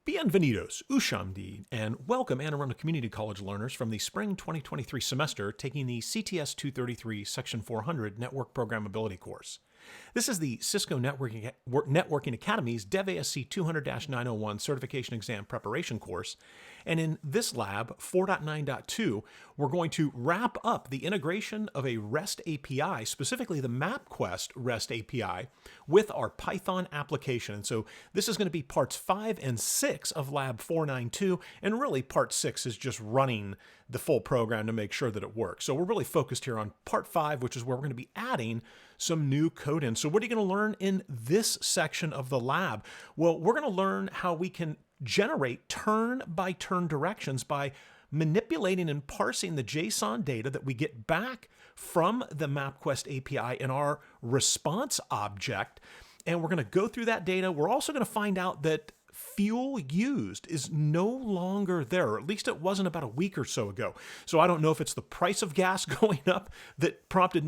Bienvenidos, Ushamdi, and welcome Anne Arundel Community College learners from the Spring 2023 semester taking the CTS-233 Section 400 Network Programmability course. This is the Cisco Networking Academy's DEVASC 200-901 Certification Exam Preparation course, and in this lab, 4.9.2, we're going to wrap up the integration of a REST API, specifically the MapQuest REST API, with our Python application. And so this is going to be parts 5 and 6 of Lab 492, and really part 6 is just running the full program to make sure that it works. So we're really focused here on part 5, which is where we're going to be adding some new code in. So what are you going to learn in this section of the lab? Well, we're going to learn how we can generate turn-by-turn directions by manipulating and parsing the JSON data that we get back from the MapQuest API in our response object. And we're going to go through that data. We're also going to find out that fuel used is no longer there, or at least it wasn't about a week or so ago. So I don't know if it's the price of gas going up that prompted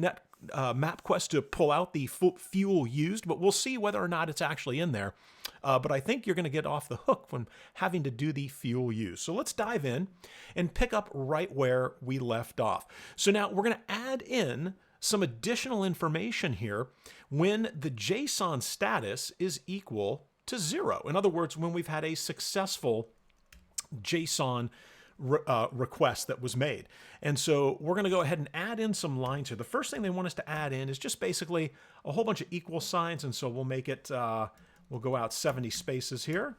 MapQuest to pull out the fuel used, but we'll see whether or not it's actually in there. But I think you're going to get off the hook from having to do the fuel use. So let's dive in and pick up right where we left off. So now we're going to add in some additional information here when the JSON status is equal to 0. In other words, when we've had a successful JSON request that was made. And so we're going to go ahead and add in some lines here. The first thing they want us to add in is just basically a whole bunch of equal signs. And so we'll make it, we'll go out 70 spaces here.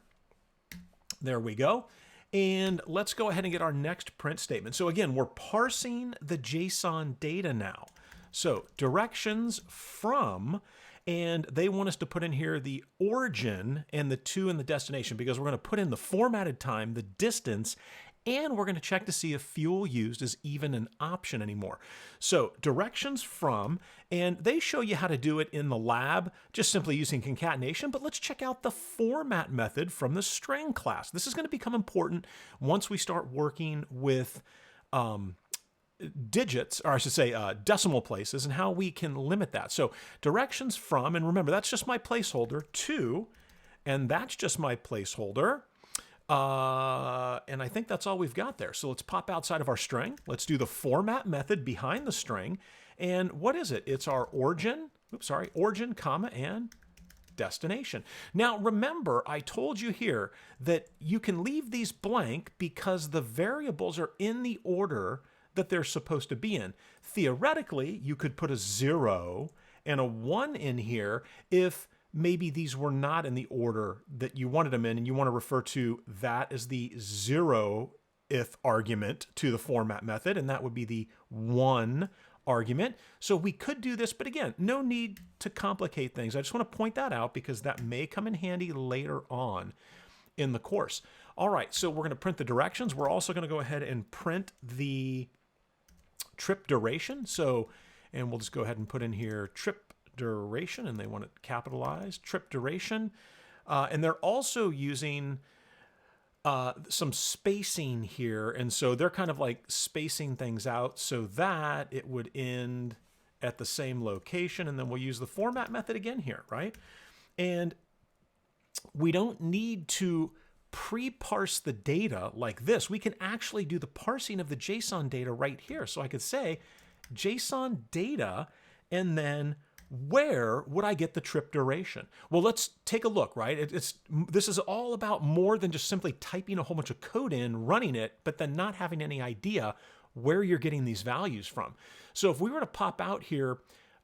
There we go. And let's go ahead and get our next print statement. So again, we're parsing the JSON data now. So directions from, and they want us to put in here the origin and the to and the destination, because we're going to put in the formatted time, the distance, and we're going to check to see if fuel used is even an option anymore. So directions from, and they show you how to do it in the lab, just simply using concatenation, but let's check out the format method from the string class. This is going to become important once we start working with digits, or I should say decimal places, and how we can limit that. So directions from, and remember, that's just my placeholder, to, and that's just my placeholder. And I think that's all we've got there. So let's pop outside of our string. Let's do the format method behind the string. And what is it? It's our origin, origin, comma, and destination. Now, remember, I told you here that you can leave these blank because the variables are in the order that they're supposed to be in. Theoretically, you could put a 0 and a 1 in here if maybe these were not in the order that you wanted them in, and you want to refer to that as the 0th argument to the format method, and that would be the 1 argument. So we could do this, but again, no need to complicate things. I just want to point that out because that may come in handy later on in the course. All right, so we're going to print the directions. We're also going to go ahead and print the trip duration. So, and we'll just go ahead and put in here trip duration, and they want it capitalized, trip duration. And they're also using some spacing here. And so they're kind of like spacing things out so that it would end at the same location. And then we'll use the format method again here, right? And we don't need to pre-parse the data like this. We can actually do the parsing of the JSON data right here. So I could say JSON data, and then where would I get the trip duration? Well, let's take a look, right? This is all about more than just simply typing a whole bunch of code in, running it, but then not having any idea where you're getting these values from. So if we were to pop out here,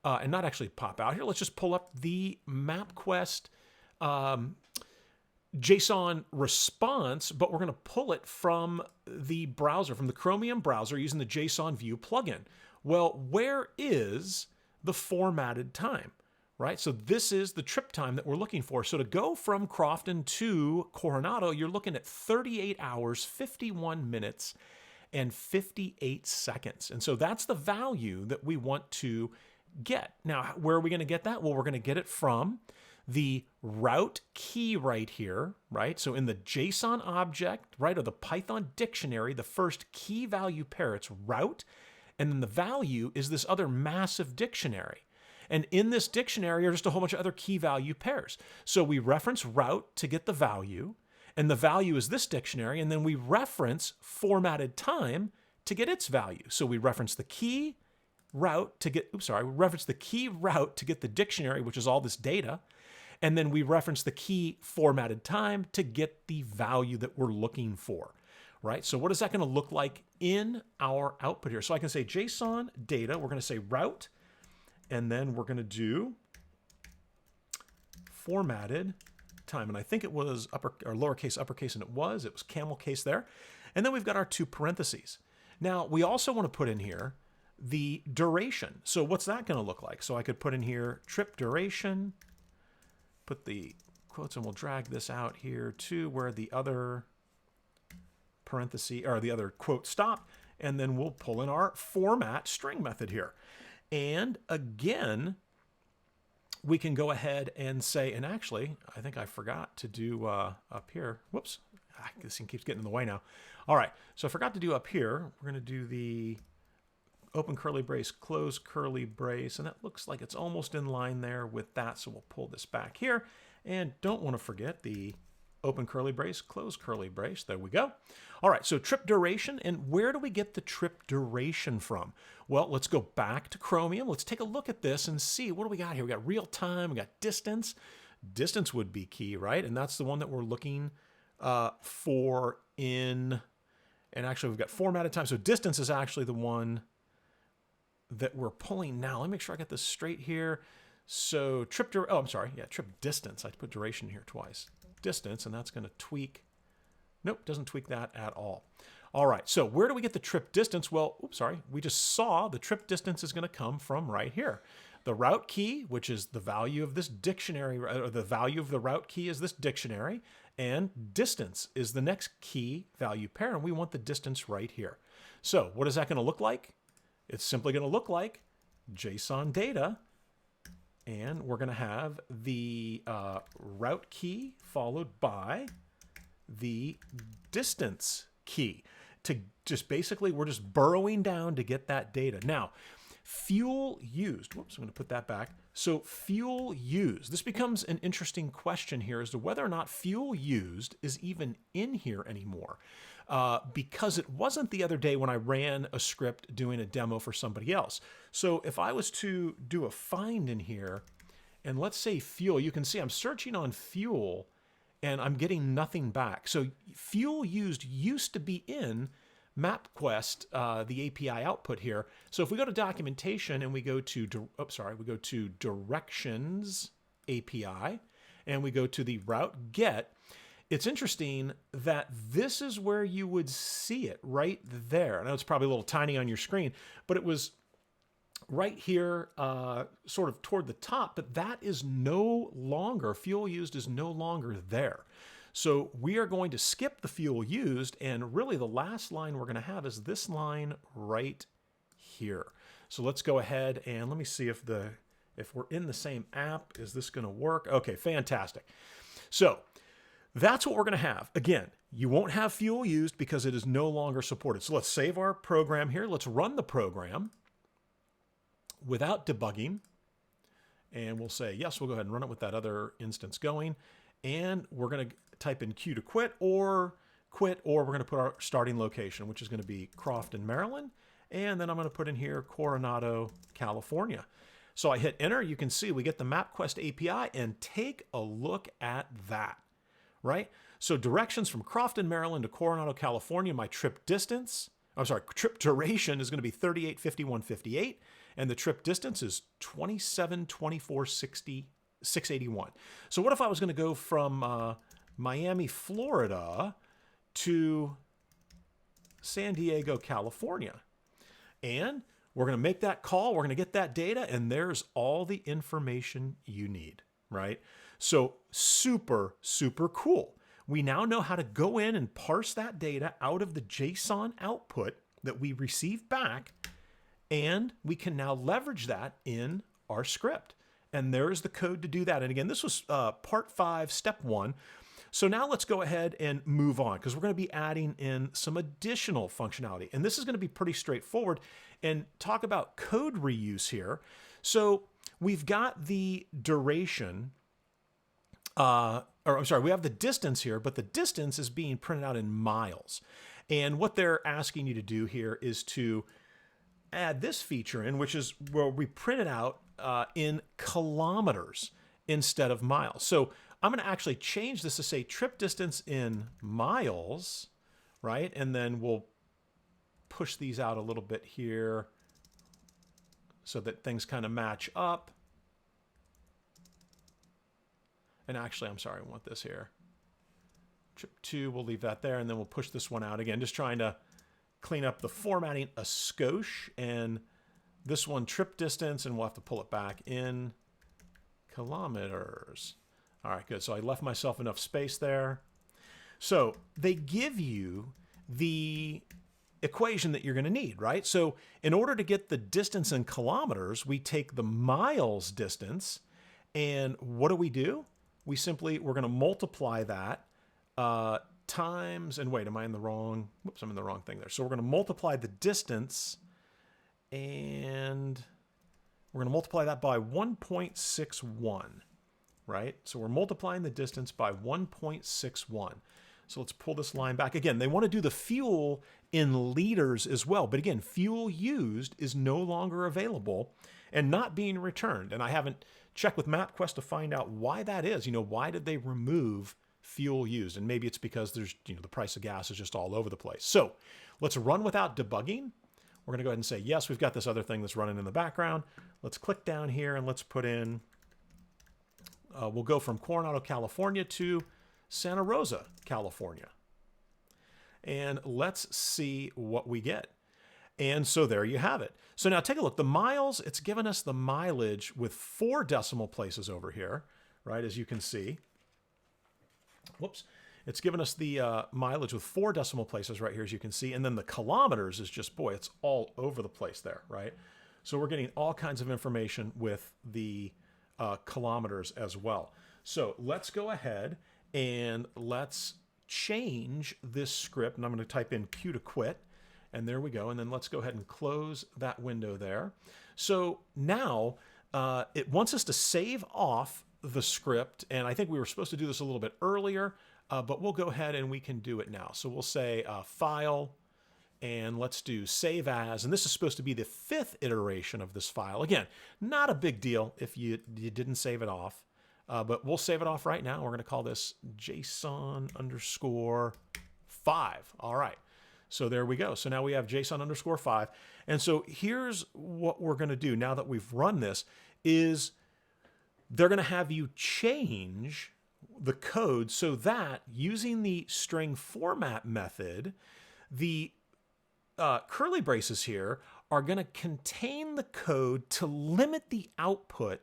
and not actually pop out here, let's just pull up the MapQuest JSON response, but we're going to pull it from the browser, from the Chromium browser, using the JSON View plugin. Well, where is the formatted time, right? So this is the trip time that we're looking for. So to go from Crofton to Coronado, you're looking at 38 hours, 51 minutes, and 58 seconds. And so that's the value that we want to get. Now, where are we going to get that? Well, we're going to get it from the route key right here, right? So in the JSON object, right, or the Python dictionary, the first key value pair, it's route, and then the value is this other massive dictionary. And in this dictionary are just a whole bunch of other key value pairs. So we reference route to get the value, and the value is this dictionary, and then we reference formatted time to get its value. So we reference the key route to get, we reference the key route to get the dictionary, which is all this data, and then we reference the key formatted time to get the value that we're looking for, right? So what is that going to look like in our output here? So I can say JSON data, we're going to say route, and then we're going to do formatted time. And I think it was upper or lowercase, uppercase, and it was camel case there. And then we've got our two parentheses. Now we also want to put in here the duration. So what's that going to look like? So I could put in here trip duration, put the quotes, and we'll drag this out here to where the other parenthesis or the other quote stop, and then we'll pull in our format string method here. And again, we can go ahead and say, and actually, I think I forgot to do up here. Whoops, this thing keeps getting in the way now. All right, so I forgot to do up here. We're going to do the open curly brace, close curly brace, and that looks like it's almost in line there with that. So we'll pull this back here, and don't want to forget the open curly brace, close curly brace. There we go. All right, so trip duration, and where do we get the trip duration from? Well, let's go back to Chromium. Let's take a look at this and see what do we got here. We got real time, we got distance. Distance would be key, right? And that's the one that we're looking for in, and actually we've got formatted time. So distance is actually the one that we're pulling now. Let me make sure I get this straight here. So trip distance. I put duration here twice. Distance, and that's going to tweak. Nope, doesn't tweak that at all. All right, so where do we get the trip distance? Well, we just saw the trip distance is going to come from right here. The route key, which is the value of this dictionary, or the value of the route key is this dictionary, and distance is the next key value pair, and we want the distance right here. So what is that going to look like? It's simply going to look like JSON data, and we're going to have the route key followed by the distance key. To just basically, we're just burrowing down to get that data. Now, fuel used, whoops, I'm going to put that back. So fuel used, this becomes an interesting question here as to whether or not fuel used is even in here anymore. Because it wasn't the other day when I ran a script doing a demo for somebody else. So if I was to do a find in here, and let's say fuel, you can see I'm searching on fuel and I'm getting nothing back. So fuel used to be in MapQuest, the API output here. So if we go to documentation and we go to, we go to directions API and we go to the route get, it's interesting that this is where you would see it right there. I know it's probably a little tiny on your screen, but it was right here, sort of toward the top, but that is no longer, fuel used is no longer there. So we are going to skip the fuel used, and really the last line we're going to have is this line right here. So let's go ahead and let me see if we're in the same app, is this going to work? Okay, fantastic. So that's what we're going to have. Again, you won't have fuel used because it is no longer supported. So let's save our program here. Let's run the program without debugging. And we'll say, yes, we'll go ahead and run it with that other instance going. And we're going to type in Q to quit, or we're going to put our starting location, which is going to be Crofton, Maryland. And then I'm going to put in here Coronado, California. So I hit enter. You can see we get the MapQuest API, and take a look at that, right? So directions from Crofton, Maryland to Coronado, California. My trip distance, trip duration is going to be 38:51:58. And the trip distance is 27:24:681. So what if I was going to go from Miami, Florida to San Diego, California? And we're going to make that call. We're going to get that data, and there's all the information you need, right? So super, super cool. We now know how to go in and parse that data out of the JSON output that we receive back, and we can now leverage that in our script. And there's the code to do that. And again, this was part 5, step 1. So now let's go ahead and move on, because we're going to be adding in some additional functionality. And this is going to be pretty straightforward, and talk about code reuse here. So we've got the duration or I'm sorry, we have the distance here, but the distance is being printed out in miles. And what they're asking you to do here is to add this feature in, which is where we print it out in kilometers instead of miles. So I'm going to actually change this to say trip distance in miles, right? And then we'll push these out a little bit here so that things kind of match up. And actually, I'm sorry, I want this here. Trip 2, we'll leave that there, and then we'll push this one out again, just trying to clean up the formatting a skosh. And this one, trip distance, and we'll have to pull it back in kilometers. All right, good. So I left myself enough space there. So they give you the equation that you're going to need, right? So in order to get the distance in kilometers, we take the miles distance, and what do? We're going to multiply that times, and wait, am I in the wrong? Whoops, I'm in the wrong thing there. So we're going to multiply the distance, and we're going to multiply that by 1.61, right? So we're multiplying the distance by 1.61. So let's pull this line back. Again, they want to do the fuel in liters as well. But again, fuel used is no longer available and not being returned. And I haven't checked with MapQuest to find out why that is. Why did they remove fuel used? And maybe it's because there's, the price of gas is just all over the place. So let's run without debugging. We're going to go ahead and say, yes, we've got this other thing that's running in the background. Let's click down here and let's put in, we'll go from Coronado, California to Santa Rosa, California. And let's see what we get. And so there you have it. So now take a look. The miles, it's given us the mileage with 4 decimal places over here, right? As you can see. Whoops. It's given us the mileage with 4 decimal places right here, as you can see. And then the kilometers is just, boy, it's all over the place there, right? So we're getting all kinds of information with the kilometers as well. So let's go ahead and let's change this script. And I'm going to type in Q to quit. And there we go. And then let's go ahead and close that window there. So now it wants us to save off the script. And I think we were supposed to do this a little bit earlier, but we'll go ahead and we can do it now. So we'll say File, and let's do Save As. And this is supposed to be the 5th iteration of this file. Again, not a big deal if you didn't save it off. But we'll save it off right now. We're going to call this json_5. All right. So there we go. So now we have json_5. And so here's what we're going to do now that we've run this is they're going to have you change the code so that using the string format method, the curly braces here are going to contain the code to limit the output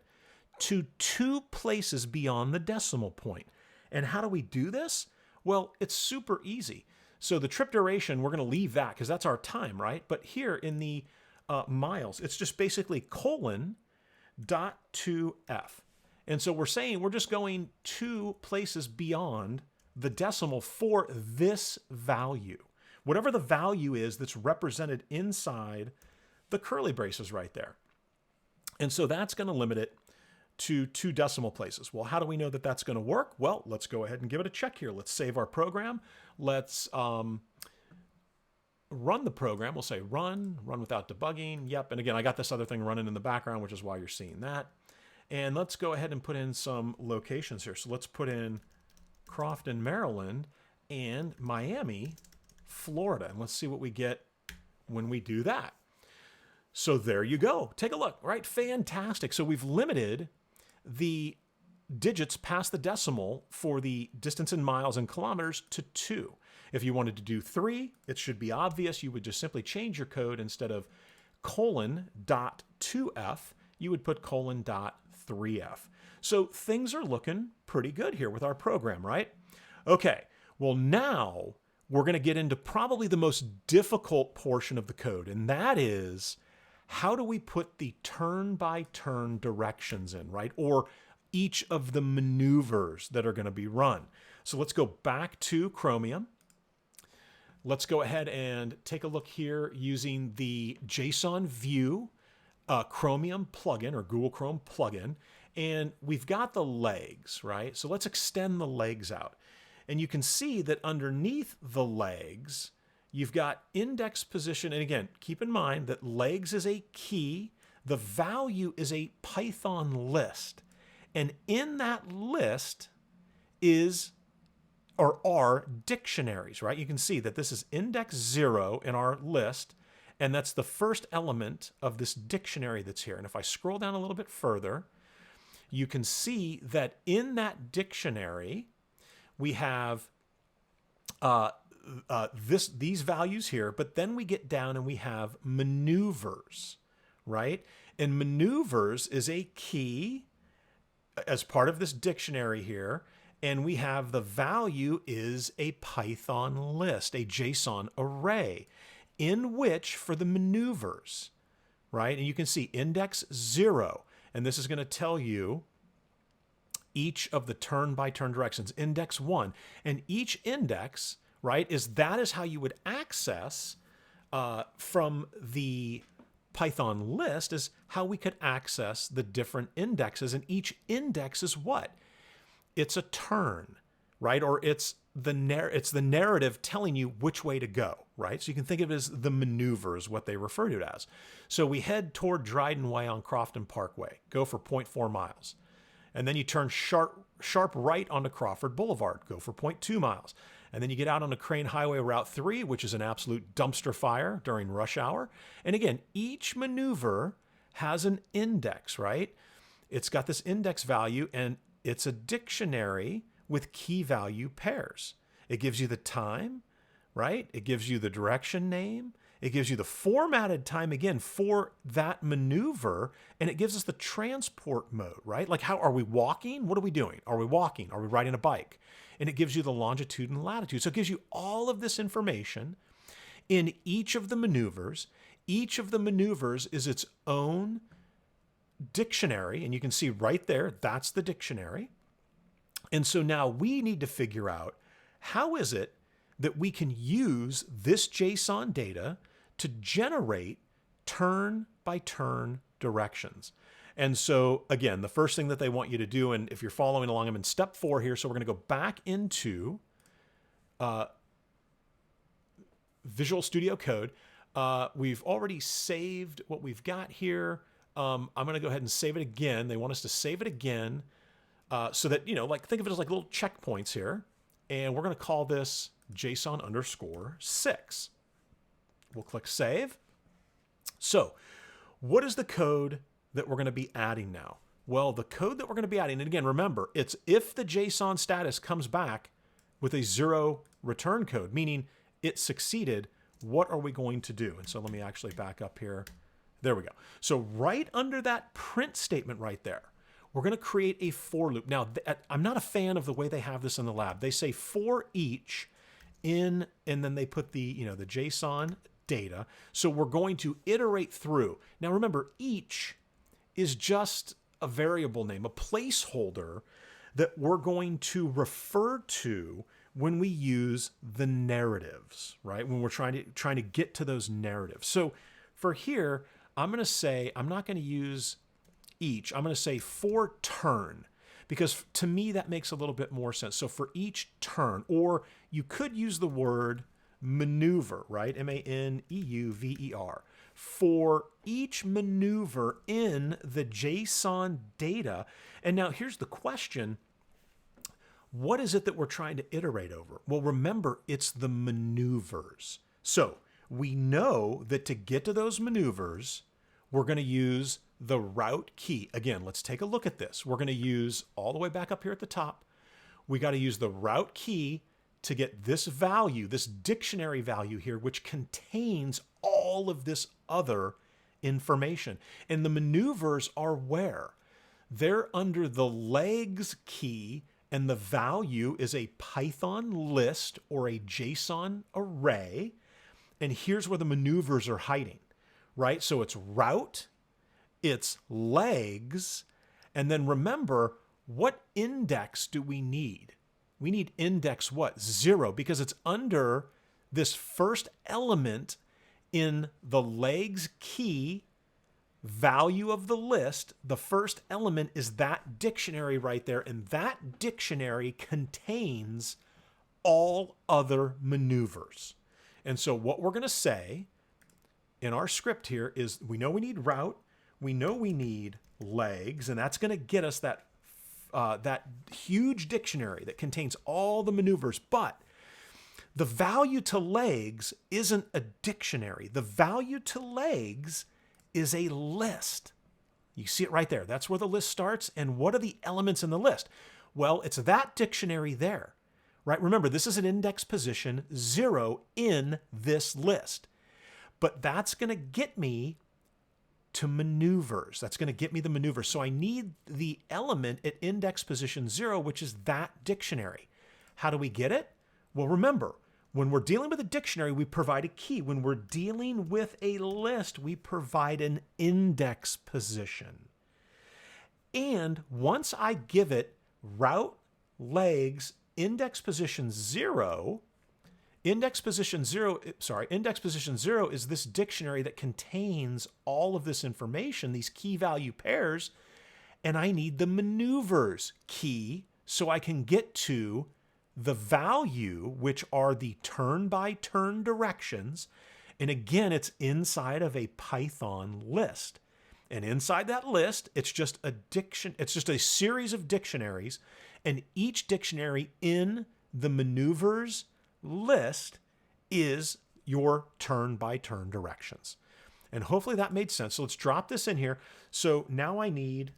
to 2 places beyond the decimal point. And how do we do this? Well, it's super easy. So the trip duration, we're going to leave that because that's our time, right? But here in the miles, it's just basically :.2f. And so we're saying we're just going 2 places beyond the decimal for this value. Whatever the value is that's represented inside the curly braces right there. And so that's going to limit it to 2 decimal places. Well, how do we know that that's going to work? Well, let's go ahead and give it a check here. Let's save our program. Let's run the program. We'll say run without debugging. Yep. And again, I got this other thing running in the background, which is why you're seeing that. And let's go ahead and put in some locations here. So let's put in Crofton, Maryland, and Miami, Florida. And let's see what we get when we do that. So there you go. Take a look, right? Fantastic. So we've limited the digits past the decimal for the distance in miles and kilometers to 2. If you wanted to do 3, it should be obvious. You would just simply change your code. Instead of :.2f, you would put :.3f. So things are looking pretty good here with our program, right? Okay, well now we're going to get into probably the most difficult portion of the code, and that is how do we put the turn-by-turn directions in, right? Or each of the maneuvers that are going to be run. So let's go back to Chromium. Let's go ahead and take a look here using the JSON View Chromium plugin or Google Chrome plugin. And we've got the legs, right? So let's extend the legs out. And you can see that underneath the legs, you've got index position. And again, keep in mind that legs is a key. The value is a Python list. And in that list are dictionaries, right? You can see that this is index 0 in our list. And that's the first element of this dictionary that's here. And if I scroll down a little bit further, you can see that in that dictionary, we have these values here, but then we get down and we have maneuvers, right? And maneuvers is a key as part of this dictionary here. And we have the value is a Python list, a JSON array, in which for the maneuvers, right? And you can see index 0. And this is going to tell you each of the turn-by-turn directions, index 1. And each index, right, that is how you would access from the Python list is how we could access the different indexes. And each index is what? It's a turn, right? Or it's the narrative telling you which way to go, right? So you can think of it as the maneuver is what they refer to it as. So we head toward Dryden Way on Crofton Parkway, go for 0.4 miles. And then you turn sharp right onto Crawford Boulevard, go for 0.2 miles. And then you get out onto Crane Highway Route 3, which is an absolute dumpster fire during rush hour. And again, each maneuver has an index, right? It's got this index value, and it's a dictionary with key value pairs. It gives you the time, right? It gives you the direction name. It gives you the formatted time again for that maneuver, and it gives us the transport mode, right? Like how are we walking? What are we doing? Are we walking? Are we riding a bike? And it gives you the longitude and latitude. So it gives you all of this information in each of the maneuvers. Each of the maneuvers is its own dictionary, and you can see right there, that's the dictionary. And so now we need to figure out how is it that we can use this JSON data to generate turn-by-turn directions. And so again, the first thing that they want you to do, and if you're following along, I'm in step 4 here, so we're going to go back into Visual Studio Code. We've already saved what we've got here. I'm going to go ahead and save it again. They want us to save it again so that, like think of it as like little checkpoints here. And we're going to call this JSON_6. We'll click save. So what is the code that we're going to be adding now? Well, the code that we're going to be adding, and again, remember, it's if the JSON status comes back with a 0 return code, meaning it succeeded, what are we going to do? And so let me actually back up here. There we go. So right under that print statement right there, we're going to create a for loop. Now, I'm not a fan of the way they have this in the lab. They say for each in, and then they put the, the JSON data. So we're going to iterate through. Now, remember, each is just a variable name, a placeholder that we're going to refer to when we use the narratives, right? When we're trying to get to those narratives. So for here, I'm going to say, I'm not going to use each. I'm going to say for turn, because to me that makes a little bit more sense. So for each turn, or you could use the word maneuver, right? M-A-N-E-U-V-E-R. For each maneuver in the JSON data. And now here's the question. What is it that we're trying to iterate over? Well, remember, it's the maneuvers. So we know that to get to those maneuvers, we're going to use the route key. Again, let's take a look at this. We're going to use all the way back up here at the top. We got to use the route key to get this value, this dictionary value here, which contains all of this other information. And the maneuvers are where? They're under the legs key, and the value is a Python list or a JSON array. And here's where the maneuvers are hiding, right? So it's route, it's legs, and then remember, what index do we need? We need index what? 0, because it's under this first element in the legs key value of the list, the first element is that dictionary right there, and that dictionary contains all other maneuvers. And so what we're going to say in our script here is we know we need route, we know we need legs, and that's going to get us that that huge dictionary that contains all the maneuvers. But the value to legs isn't a dictionary. The value to legs is a list. You see it right there. That's where the list starts. And what are the elements in the list? Well, it's that dictionary there, right? Remember, this is an index position 0 in this list. But that's going to get me to maneuvers. That's going to get me the maneuvers. So I need the element at index position 0, which is that dictionary. How do we get it? Well, remember, when we're dealing with a dictionary, we provide a key. When we're dealing with a list, we provide an index position. And once I give it route, legs, index position 0, index position 0 is this dictionary that contains all of this information, these key value pairs, and I need the maneuvers key so I can get to the value, which are the turn-by-turn directions. And again, it's inside of a Python list. And inside that list, it's just a series of dictionaries, and each dictionary in the maneuvers list is your turn-by-turn directions. And hopefully that made sense. So let's drop this in here. So now I need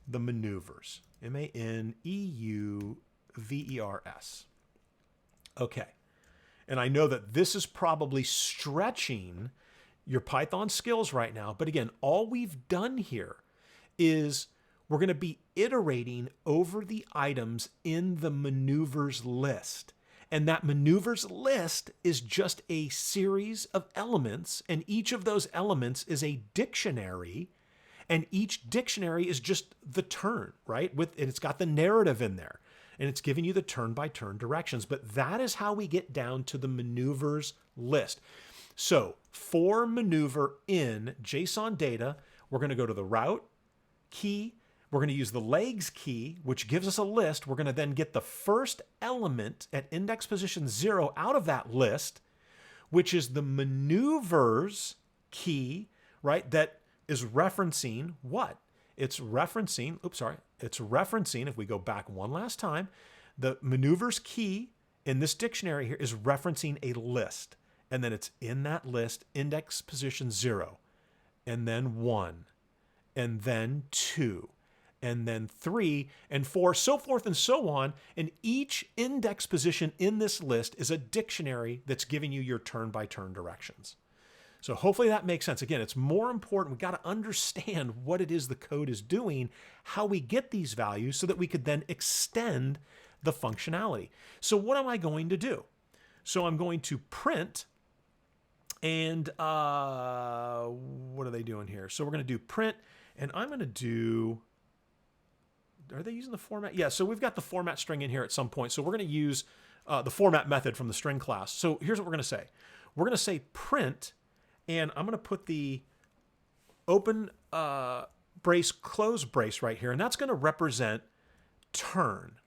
the maneuvers. maneuvers. Okay. And I know that this is probably stretching your Python skills right now. But again, all we've done here is we're going to be iterating over the items in the maneuvers list. And that maneuvers list is just a series of elements. And each of those elements is a dictionary. And each dictionary is just the turn, right? And it's got the narrative in there. And it's giving you the turn-by-turn directions. But that is how we get down to the maneuvers list. So for maneuver in JSON data, we're going to go to the route key. We're going to use the legs key, which gives us a list. We're going to then get the first element at index position 0 out of that list, which is the maneuvers key, right? That is referencing what? It's referencing, if we go back one last time, the maneuvers key in this dictionary here is referencing a list. And then it's in that list, index position 0, and then 1, and then 2, and then 3, and 4, so forth and so on. And each index position in this list is a dictionary that's giving you your turn-by-turn directions. So hopefully that makes sense. Again, it's more important. We've got to understand what it is the code is doing, how we get these values so that we could then extend the functionality. So what am I going to do? So I'm going to print, and what are they doing here? So we're going to do print, and I'm going to do, are they using the format? Yeah, so we've got the format string in here at some point. So we're going to use the format method from the string class. So here's what we're going to say. We're going to say print, and I'm going to put the open brace, close brace right here, and that's going to represent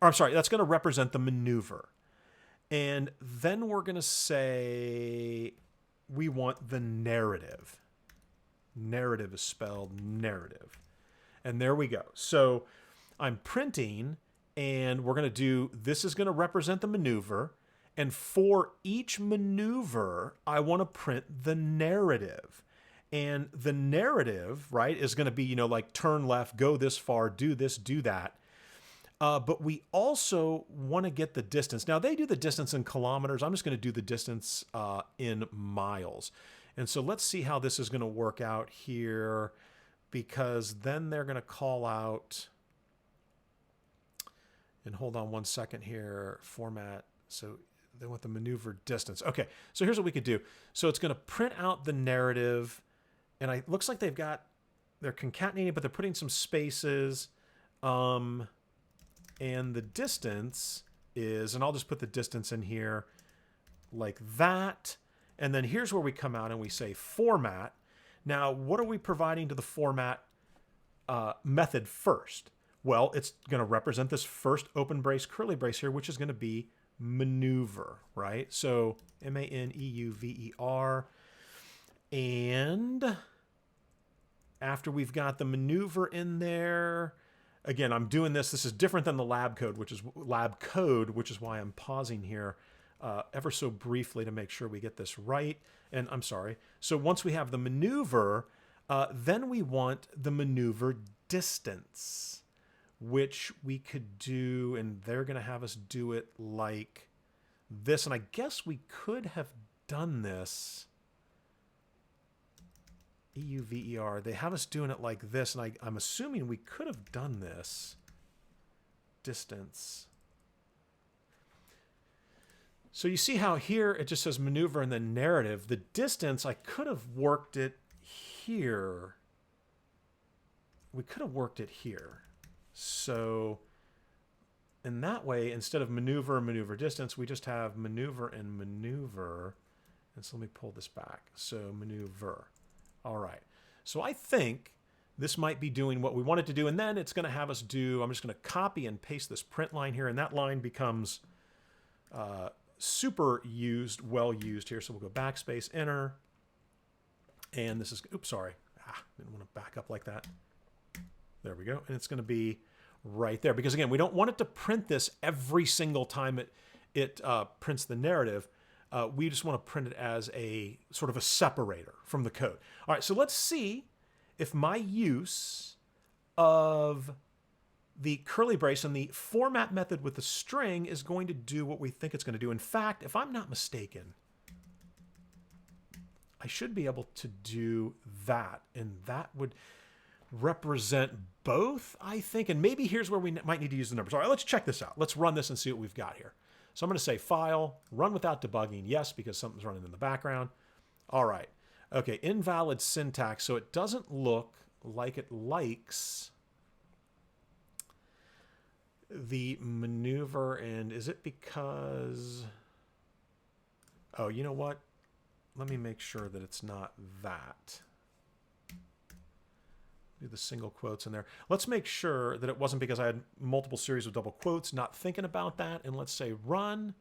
that's going to represent the maneuver. And then we're going to say we want the narrative. Narrative is spelled narrative. And there we go. So I'm printing, and we're going to do, this is going to represent the maneuver. And for each maneuver, I want to print the narrative. And the narrative, right, is going to be, like turn left, go this far, do this, do that. But we also want to get the distance. Now, they do the distance in kilometers. I'm just going to do the distance in miles. And so let's see how this is going to work out here, because then they're going to call out, and hold on one second here, format. So they want the maneuver distance. Okay, so here's what we could do. So it's going to print out the narrative, and it looks like they're concatenating, but they're putting some spaces. And the distance is, and I'll just put the distance in here like that. And then here's where we come out and we say format. Now, what are we providing to the format method first? Well, it's going to represent this first open brace curly brace here, which is going to be maneuver, right? So maneuver. And after we've got the maneuver in there, again, I'm doing this. This is different than the lab code, which is why I'm pausing here ever so briefly to make sure we get this right. And I'm sorry. So once we have the maneuver, then we want the maneuver distance, which we could do, and they're going to have us do it like this. And I guess we could have done this. EUVER. They have us doing it like this, and I'm assuming we could have done this. Distance. So you see how here it just says maneuver and then narrative. The distance, I could have worked it here. We could have worked it here. So in that way, instead of maneuver, maneuver distance, we just have maneuver and maneuver. And so let me pull this back. So maneuver. All right. So I think this might be doing what we want it to do. And then it's going to have us do, I'm just going to copy and paste this print line here. And that line becomes super used, well used here. So we'll go backspace, enter. And this is, oops, sorry. Didn't want to back up like that. There we go. And it's going to be right there. Because again, we don't want it to print this every single time it prints the narrative. We just want to print it as a sort of a separator from the code. All right, so let's see if my use of the curly brace and the format method with the string is going to do what we think it's going to do. In fact, if I'm not mistaken, I should be able to do that, and that would represent both, I think. And maybe here's where we might need to use the numbers. All right, let's check this out. Let's run this and see what we've got here. So I'm going to say file, run without debugging. Yes, because something's running in the background. All right. Okay, invalid syntax. So it doesn't look like it likes the maneuver. And is it because... Oh, you know what? Let me make sure that it's not that. Do the single quotes in there. Let's make sure that it wasn't because I had multiple series of double quotes, not thinking about that. And let's say run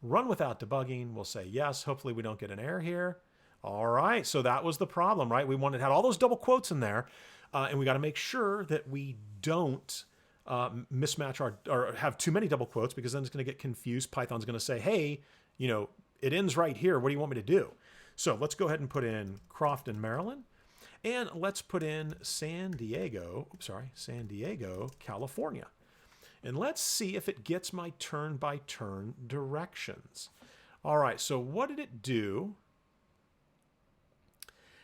without debugging. We'll say yes. Hopefully we don't get an error here. All right, so that was the problem, right? We had all those double quotes in there, and we got to make sure that we don't mismatch or have too many double quotes, because then it's going to get confused. Python's going to say, hey, you know, it ends right here. What do you want me to do? So let's go ahead and put in Crofton, Maryland. And let's put in San Diego, California. And let's see if it gets my turn-by-turn directions. All right, so what did it do?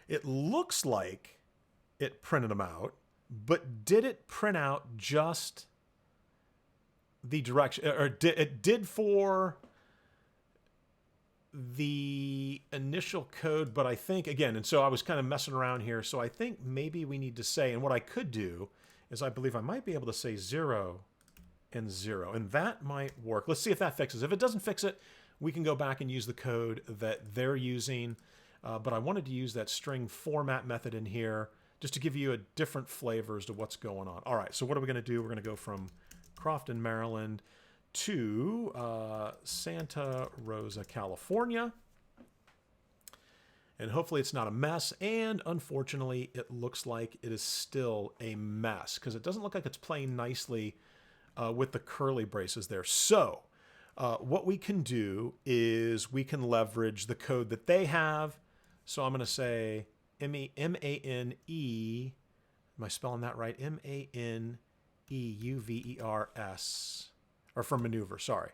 It looks like it printed them out, but did it print out just the direction, or it did for the initial code, but I think, again, and so I was kind of messing around here, so I think maybe we need to say, and what I could do is I believe I might be able to say 0 and 0, and that might work. Let's see if that fixes it. If it doesn't fix it, we can go back and use the code that they're using, but I wanted to use that string format method in here just to give you a different flavor as to what's going on. All right, so what are we going to do? We're going to go from Crofton, Maryland to Santa Rosa, California. And hopefully it's not a mess. And unfortunately, it looks like it is still a mess because it doesn't look like it's playing nicely with the curly braces there. So what we can do is we can leverage the code that they have. So I'm going to say M-A-N-E, am I spelling that right? M-A-N-E-U-V-E-R-S. Or for maneuver, sorry.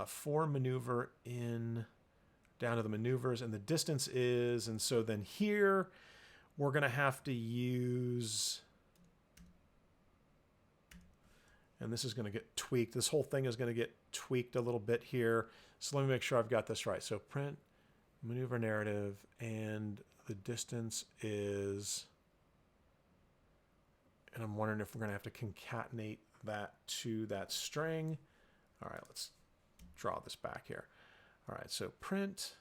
For maneuver in, down to the maneuvers, and the distance is, and so then here, we're going to have to use, and this is going to get tweaked. This whole thing is going to get tweaked a little bit here. So let me make sure I've got this right. So print, maneuver narrative, and the distance is, and I'm wondering if we're going to have to concatenate that to that string. All right, let's draw this back here. All right, so print,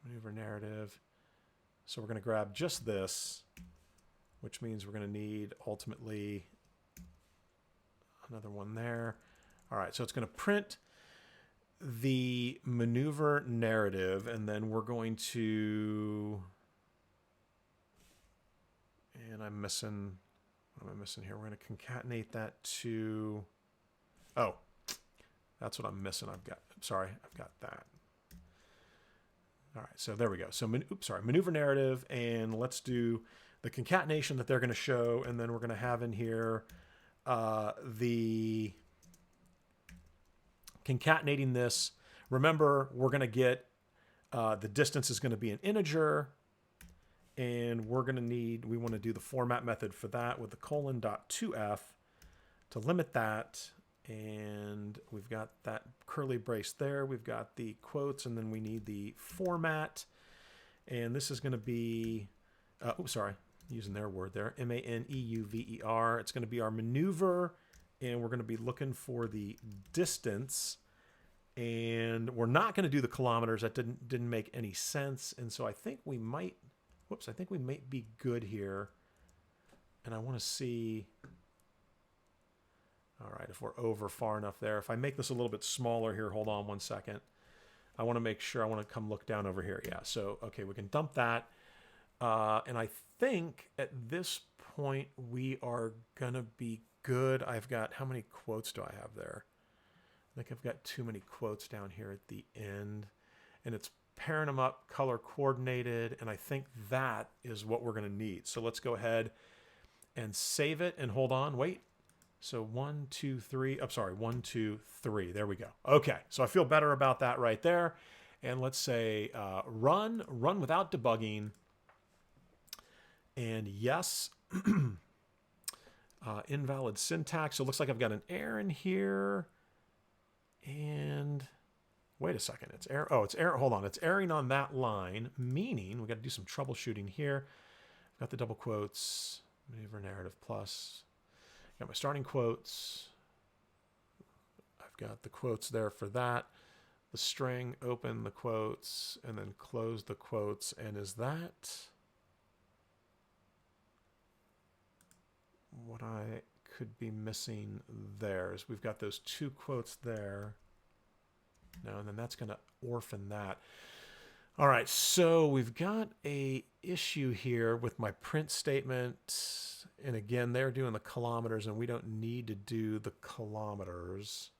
maneuver narrative, So we're going to grab just this, which means we're going to need ultimately another one there. All right, so it's going to print the maneuver narrative, and then we're going to, and I'm missing, what am I missing here? We're going to concatenate that to, oh, that's what I'm missing. I've got that. All right, so there we go. So, maneuver narrative, and let's do the concatenation that they're going to show, and then we're going to have in here the concatenating this. Remember, we're going to get the distance is going to be an integer, and we're going to need, we want to do the format method for that with the :2f to limit that. And we've got that curly brace there. We've got the quotes, and then we need the format. And this is going to be, using their word there, maneuver. It's going to be our maneuver, and we're going to be looking for the distance. And we're not going to do the kilometers. That didn't make any sense. And so I think we might, I think we might be good here. And I want to see, all right, if we're over far enough there. If I make this a little bit smaller here, hold on one second. I want to make sure, I want to come look down over here. Yeah, so, okay, we can dump that. And I think at this point we are going to be good. I've got, how many quotes do I have there? I think I've got too many quotes down here at the end. And it's pairing them up, color coordinated, and I think that is what we're going to need. So let's go ahead and save it and hold on, wait. So 1, 2, 3, I'm sorry, 1, 2, 3. There we go. Okay, so I feel better about that right there. And let's say run without debugging. And yes, invalid syntax. So it looks like I've got an error in here. And wait a second, it's error. Oh, it's error. Hold on, it's erroring on that line, meaning we got to do some troubleshooting here. I've got the double quotes, maneuver narrative plus. Got my starting quotes. I've got the quotes there for that. The string, open the quotes, and then close the quotes. And is that what I could be missing there? Is we've got those two quotes there. No, and then that's going to orphan that. All right, so we've got a issue here with my print statement. And again, they're doing the kilometers, and we don't need to do the kilometers.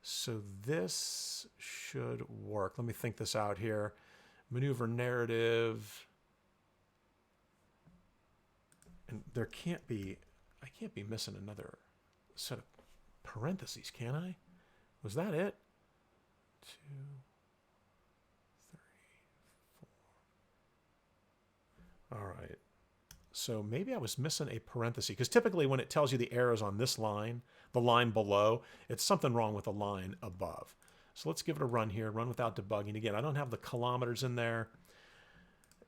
So this should work. Let me think this out here. Maneuver narrative. And there can't be, I can't be missing another set of parentheses, can I? Was that it? 2, 3, 4. All right. So maybe I was missing a parenthesis, because typically when it tells you the errors on this line, the line below, it's something wrong with the line above. So let's give it a run here, run without debugging. Again, I don't have the kilometers in there.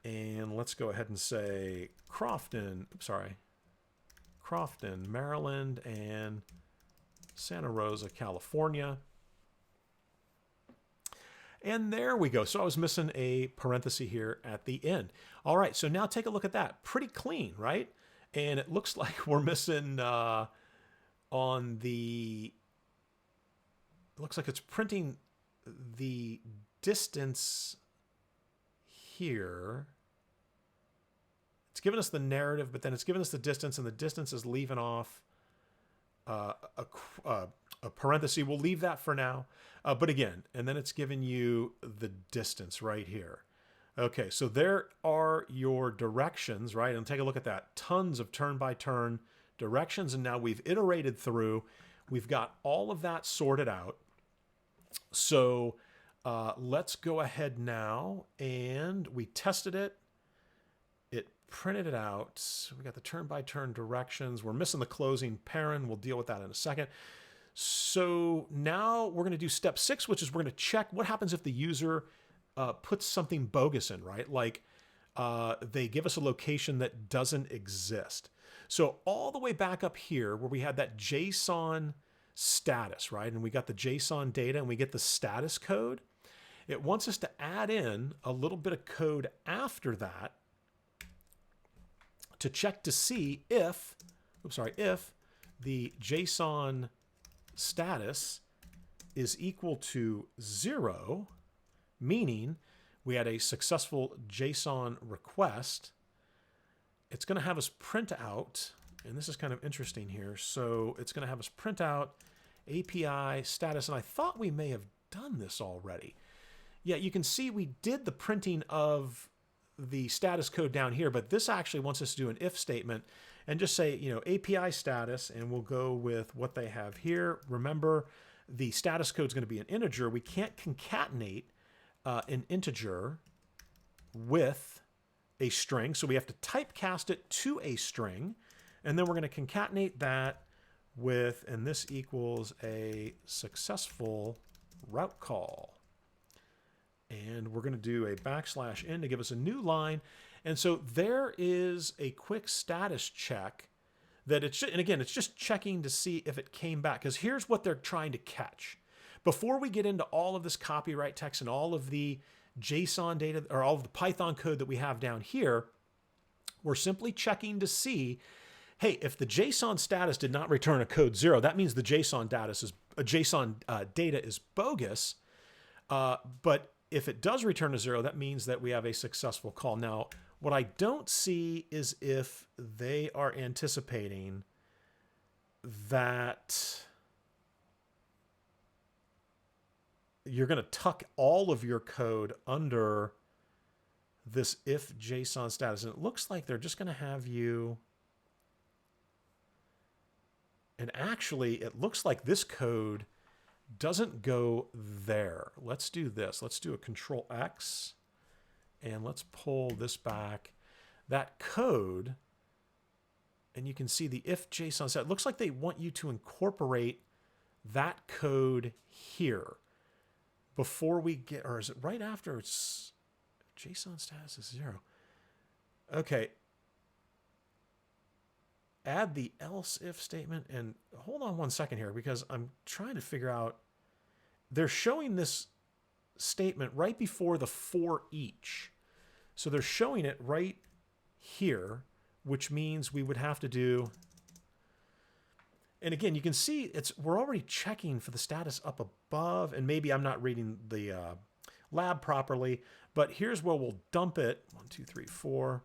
And let's go ahead and say Crofton, Maryland, and Santa Rosa, California. And there we go. So I was missing a parenthesis here at the end. All right, so now take a look at that. Pretty clean, right? And it looks like we're missing on the, it looks like it's printing the distance here. It's giving us the narrative, but then it's giving us the distance, and the distance is leaving off a parenthesis. We'll leave that for now. But again, and then it's giving you the distance right here. Okay, so there are your directions, right? And take a look at that. Tons of turn-by-turn directions, and now we've iterated through. We've got all of that sorted out. So let's go ahead now, and we tested it. It printed it out. We got the turn-by-turn directions. We're missing the closing parent. We'll deal with that in a second. So now we're going to do step 6, which is we're going to check what happens if the user puts something bogus in, right? Like they give us a location that doesn't exist. So all the way back up here where we had that JSON status, right? And we got the JSON data and we get the status code. It wants us to add in a little bit of code after that to check to see if, if the JSON status is equal to 0, meaning we had a successful JSON request. It's going to have us print out, and this is kind of interesting here. So it's going to have us print out API status, and I thought we may have done this already. Yeah, you can see we did the printing of the status code down here, but this actually wants us to do an if statement and just say, you know, API status, and we'll go with what they have here. Remember, the status code is going to be an integer. We can't concatenate an integer with a string, so we have to typecast it to a string, and then we're going to concatenate that with, and this equals a successful route call. And we're going to do a \n to give us a new line. And so there is a quick status check that it's, and again, it's just checking to see if it came back, because here's what they're trying to catch. Before we get into all of this copyright text and all of the JSON data, or all of the Python code that we have down here, we're simply checking to see, hey, if the JSON status did not return a code 0, that means the JSON data is bogus. But if it does return a 0, that means that we have a successful call. Now, what I don't see is if they are anticipating that you're going to tuck all of your code under this if JSON status. And it looks like they're just going to have you. And actually, it looks like this code doesn't go there. Let's do this. Let's do a Control X, and let's pull this back. That code, and you can see the if JSON set. It looks like they want you to incorporate that code here before we get, or is it right after it's JSON status is 0? Okay. Add the else if statement, and hold on one second here, because I'm trying to figure out, they're showing this statement right before the for each. So they're showing it right here, which means we would have to do, and again, you can see we're already checking for the status up above, and maybe I'm not reading the lab properly, but here's where we'll dump it. 1, 2, 3, 4.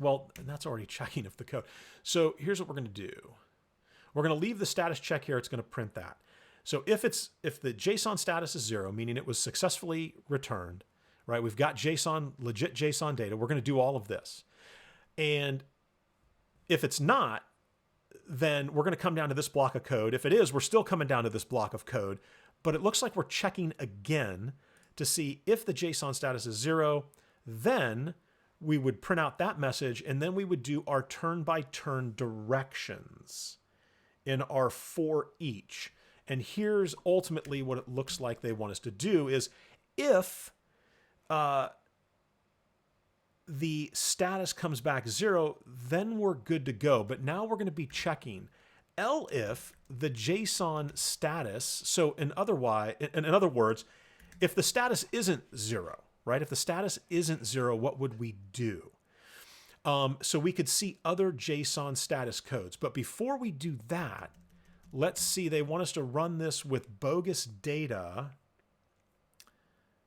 Well, and that's already checking if the code. So here's what we're going to do. We're going to leave the status check here. It's going to print that. So if the JSON status is 0, meaning it was successfully returned, right? We've got JSON, legit JSON data. We're going to do all of this. And if it's not, then we're going to come down to this block of code. If it is, we're still coming down to this block of code. But it looks like we're checking again to see if the JSON status is 0, then we would print out that message, and then we would do our turn-by-turn directions in our for each. And here's ultimately what it looks like they want us to do is if the status comes back 0, then we're good to go. But now we're going to be checking elif the JSON status. So in other words, if the status isn't 0, right? If the status isn't 0, what would we do? So we could see other JSON status codes. But before we do that, let's see, they want us to run this with bogus data.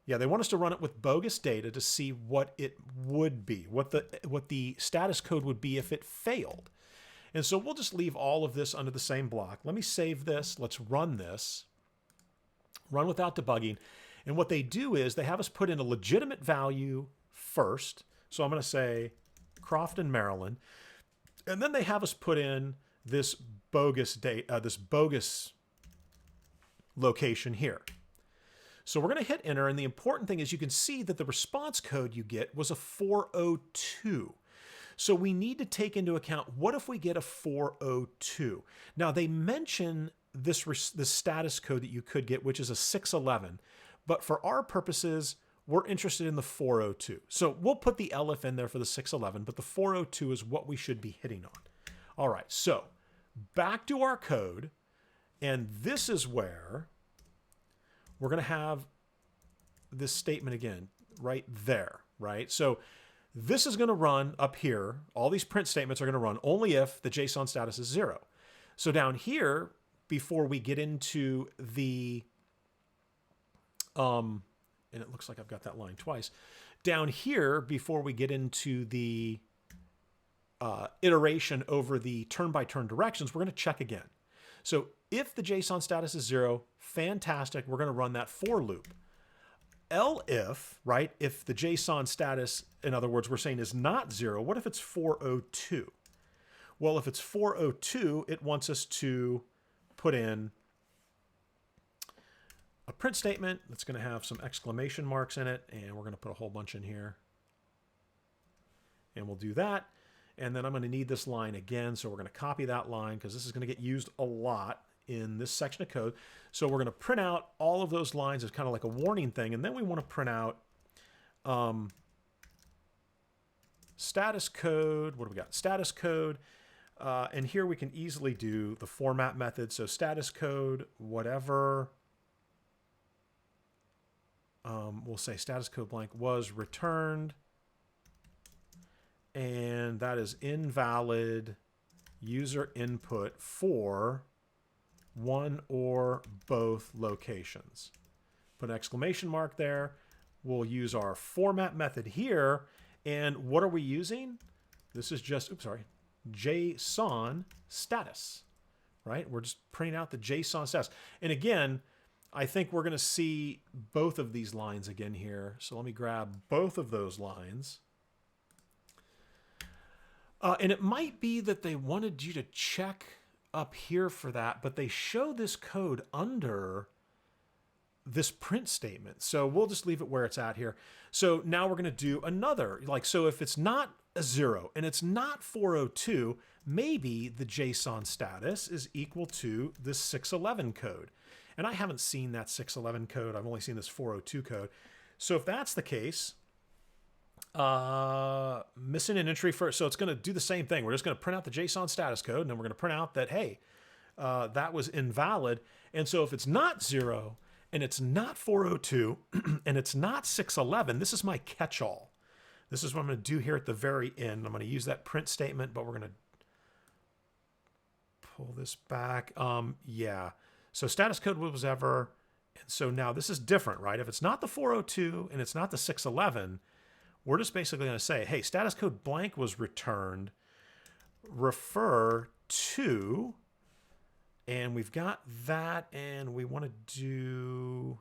Yeah, they want us to run it with bogus data to see what it would be, what the status code would be if it failed. And so we'll just leave all of this under the same block. Let me save this. Let's run this. Run without debugging. And what they do is they have us put in a legitimate value first. So I'm going to say Crofton, Maryland. And then they have us put in this bogus location here. So we're going to hit enter. And the important thing is you can see that the response code you get was a 402. So we need to take into account, what if we get a 402? Now they mention this status code that you could get, which is a 611. But for our purposes, we're interested in the 402. So we'll put the elif in there for the 611, but the 402 is what we should be hitting on. All right, so back to our code. And this is where we're going to have this statement again, right there, right? So This is going to run up here. All these print statements are going to run only if the JSON status is 0. So down here, before we get into the, and it looks like I've got that line twice. Down here, before we get into the iteration over the turn-by-turn directions, we're going to check again. So if the JSON status is 0, fantastic, we're going to run that for loop. Elif, right, if the JSON status, in other words, we're saying is not 0, what if it's 402? Well, if it's 402, it wants us to put in a print statement that's going to have some exclamation marks in it, and we're going to put a whole bunch in here. And we'll do that. And then I'm going to need this line again, so we're going to copy that line because this is going to get used a lot in this section of code. So we're going to print out all of those lines as kind of like a warning thing, and then we want to print out status code. What do we got? Status code. And here we can easily do the format method. So status code, whatever. We'll say status code blank was returned. And that is invalid user input for one or both locations. Put an exclamation mark there. We'll use our format method here. And what are we using? This is just, oops, sorry, JSON status, right? We're just printing out the JSON status. And again, I think we're going to see both of these lines again here. So let me grab both of those lines. And it might be that they wanted you to check up here for that, but they show this code under this print statement. So we'll just leave it where it's at here. So now we're going to do another, like, so if it's not a 0 and it's not 402, maybe the JSON status is equal to this 611 code. And I haven't seen that 611 code. I've only seen this 402 code. So if that's the case, missing an entry first. So it's going to do the same thing. We're just going to print out the JSON status code, and then we're going to print out that, hey, that was invalid. And so if it's not 0 and it's not 402 and it's not 611, this is my catch-all. This is what I'm going to do here at the very end. I'm going to use that print statement, but we're going to pull this back. Yeah. So status code was ever. And so now this is different, right? If it's not the 402 and it's not the 611, we're just basically going to say, hey, status code blank was returned, refer to, and we've got that, and we want to do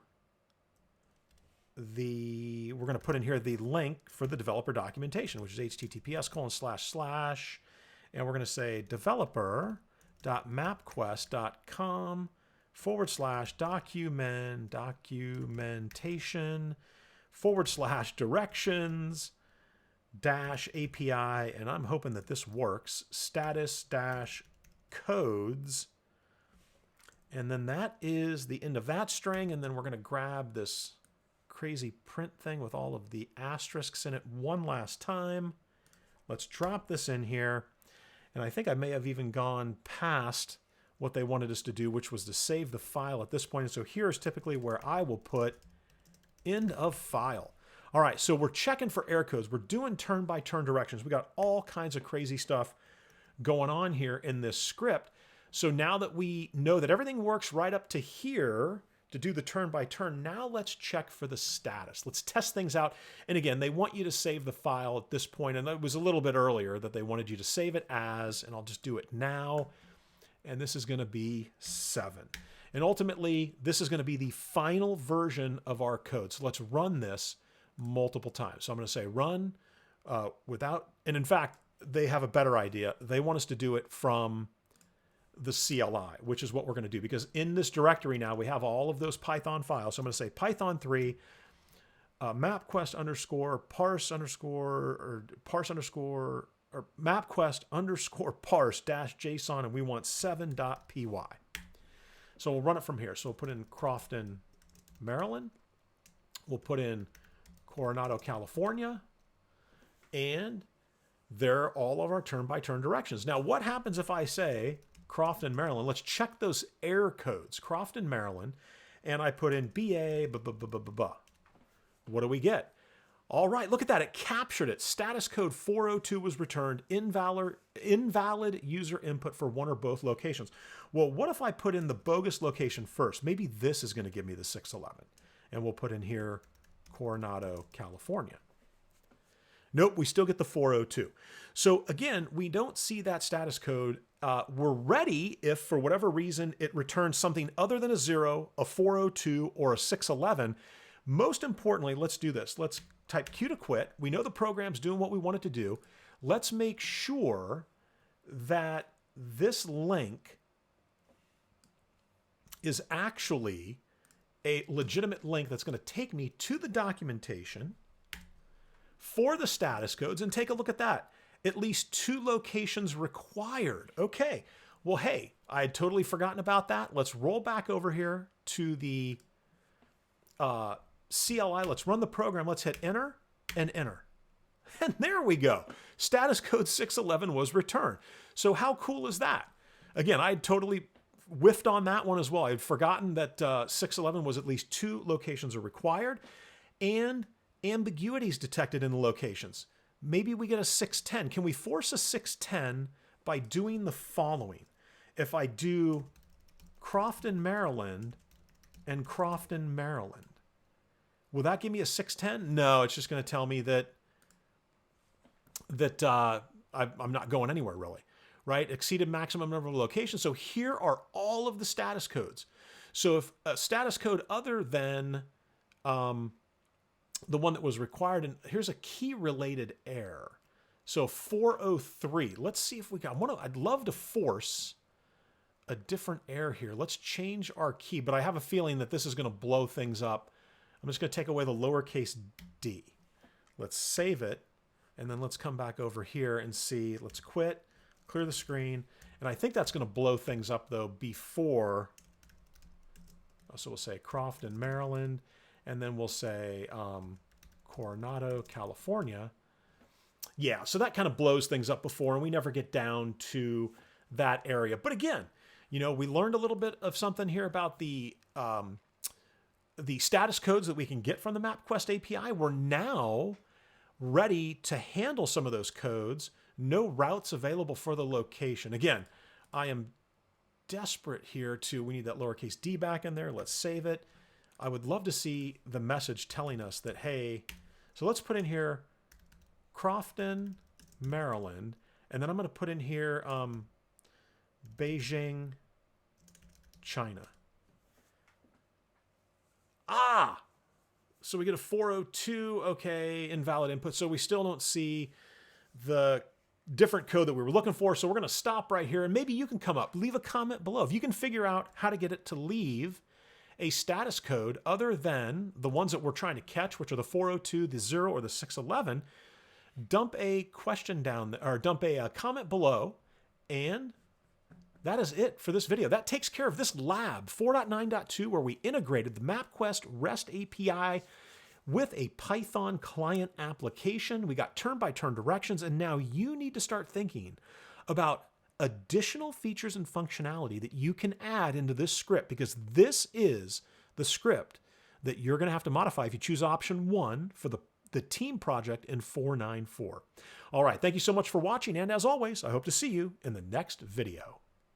the, we're going to put in here the link for the developer documentation, which is https:// and we're going to say developer.mapquest.com/documentation /directions -API, and I'm hoping that this works, status-codes, and then that is the end of that string, and then we're going to grab this crazy print thing with all of the asterisks in it one last time. Let's drop this in here, and I think I may have even gone past what they wanted us to do, which was to save the file at this point, and so here's typically where I will put end of file. All right, so we're checking for error codes. We're doing turn-by-turn directions. We got all kinds of crazy stuff going on here in this script. So now that we know that everything works right up to here to do the turn-by-turn, now let's check for the status. Let's test things out. And again, they want you to save the file at this point, and it was a little bit earlier that they wanted you to save it as, and I'll just do it now. And this is going to be 7. And ultimately, this is going to be the final version of our code. So let's run this multiple times. So I'm going to say run without, and in fact, they have a better idea. They want us to do it from the CLI, which is what we're going to do, because in this directory now, we have all of those Python files. So I'm going to say Python 3, mapquest underscore parse underscore, or parse underscore, or mapquest underscore parse dash JSON, and we want 7.py. So we'll run it from here. So we'll put in Crofton, Maryland. We'll put in Coronado, California. And there are all of our turn-by-turn directions. Now, what happens if I say Crofton, Maryland? Let's check those error codes. Crofton, Maryland. And I put in BA, What do we get? All right, look at that. It captured it. Status code 402 was returned. Invalid user input for one or both locations. Well, what if I put in the bogus location first? Maybe this is going to give me the 611. And we'll put in here Coronado, California. Nope, we still get the 402. So again, we don't see that status code. We're ready if for whatever reason it returns something other than a 0, a 402, or a 611. Most importantly, let's do this. Let's type Q to quit. We know the program's doing what we want it to do. Let's make sure that this link is actually a legitimate link that's going to take me to the documentation for the status codes, and take a look at that. At least 2 locations required. Okay, well, hey, I had totally forgotten about that. Let's roll back over here to the CLI. Let's run the program. Let's hit enter and enter. And there we go. Status code 611 was returned. So how cool is that? Again, I had totally whiffed on that one as well. I had forgotten that 611 was at least 2 locations are required, and ambiguities detected in the locations. Maybe we get a 610. Can we force a 610 by doing the following? If I do Crofton, Maryland and Crofton, Maryland, will that give me a 610? No, it's just going to tell me that I'm not going anywhere really, right? Exceeded maximum number of locations. So here are all of the status codes. So if a status code other than the one that was required, and here's a key related error. So 403, let's see if we got one. I'd love to force a different error here. Let's change our key, but I have a feeling that this is going to blow things up. I'm just going to take away the lowercase d. Let's save it, and then let's come back over here and see. Let's quit, clear the screen, and I think that's going to blow things up though before. So we'll say Crofton, Maryland, and then we'll say Coronado, California. Yeah, so that kind of blows things up before, and we never get down to that area. But again, you know, we learned a little bit of something here about the status codes that we can get from the MapQuest API. We're now ready to handle some of those codes. No routes available for the location. Again, I am desperate here we need that lowercase d back in there. Let's save it. I would love to see the message telling us that, hey, so let's put in here Crofton, Maryland, and then I'm going to put in here Beijing, China. So we get a 402, okay, invalid input. So we still don't see the different code that we were looking for. So we're going to stop right here, and maybe you can come up, leave a comment below. If you can figure out how to get it to leave a status code other than the ones that we're trying to catch, which are the 402, the 0, or the 611, dump a question down, or dump a comment below, and that is it for this video. That takes care of this lab 4.9.2, where we integrated the MapQuest REST API with a Python client application. We got turn-by-turn directions, and now you need to start thinking about additional features and functionality that you can add into this script, because this is the script that you're going to have to modify if you choose option 1 for the team project in 4.9.4. All right, thank you so much for watching, and as always, I hope to see you in the next video.